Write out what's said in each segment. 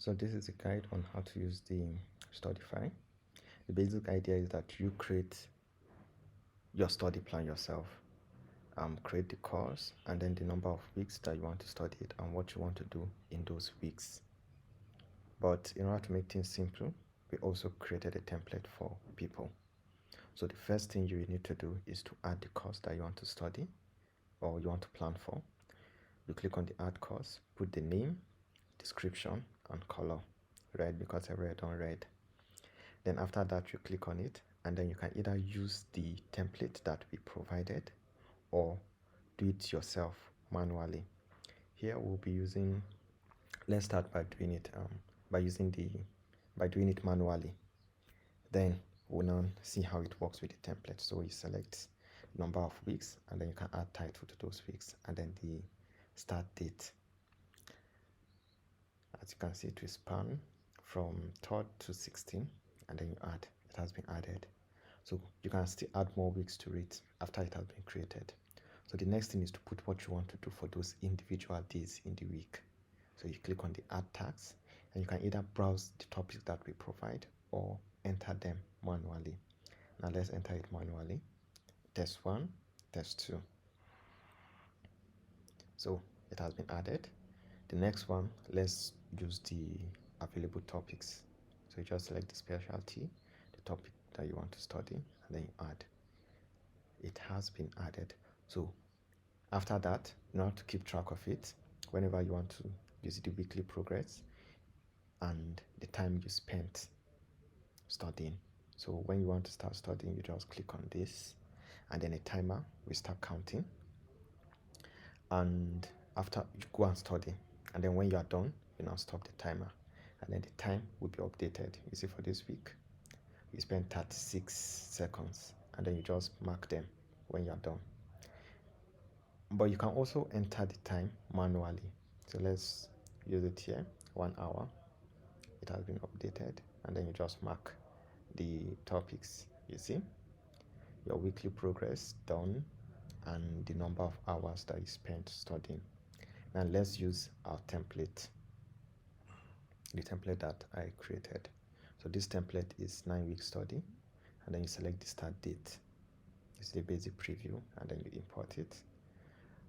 So this is a guide on how to use the Studify. The basic idea is that you create your study plan yourself. Create the course and then the number of weeks that you want to study it and what you want to do in those weeks. But in order to make things simple, we also created a template for people. So the first thing you need to do is to add the course that you want to study or you want to plan for. You click on the add course, put the name, description and color. Red because I read on red. Then after that you click on it and then you can either use the template that we provided or do it yourself manually. Here we'll be using, let's start by doing it by doing it manually. Then we'll now see how it works with the template. So you select number of weeks and then you can add title to those weeks and then the start date. As you can see, it will span from 3rd to 16th and then you add. It has been added. So you can still add more weeks to it after it has been created. So the next thing is to put what you want to do for those individual days in the week. So you click on the add tags and you can either browse the topics that we provide or enter them manually. Now let's enter it manually. Test 1, test 2. So it has been added. The next one, let's use the available topics. So you just select the specialty, the topic that you want to study, and then you add. It has been added. So after that, in order to keep track of it, whenever you want to use the weekly progress and the time you spent studying. So when you want to start studying, you just click on this and then a timer will start counting. And after you go and study, and then when you are done, you now stop the timer and then the time will be updated. You see, for this week you spend 36 seconds and then you just mark them when you are done. But you can also enter the time manually. So let's use it here, 1 hour. It has been updated and then you just mark the topics. You see your weekly progress done and the number of hours that you spent studying. Now let's use our template, the template that I created. So this template is 9-week study and then you select the start date. It's the basic preview and then you import it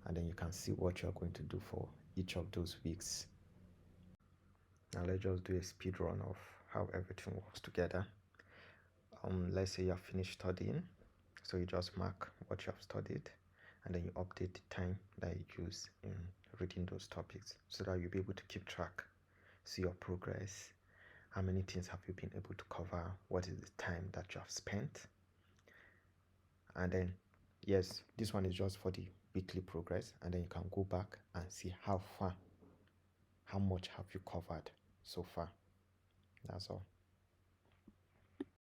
and then you can see what you're going to do for each of those weeks. Now let's just do a speed run of how everything works together. Let's say you have finished studying, so you just mark what you have studied and then you update the time that you use in reading those topics so that you'll be able to keep track, see your progress, how many things have you been able to cover, what is the time that you have spent. And then yes, this one is just for the weekly progress and then you can go back and see how much have you covered so far. That's all.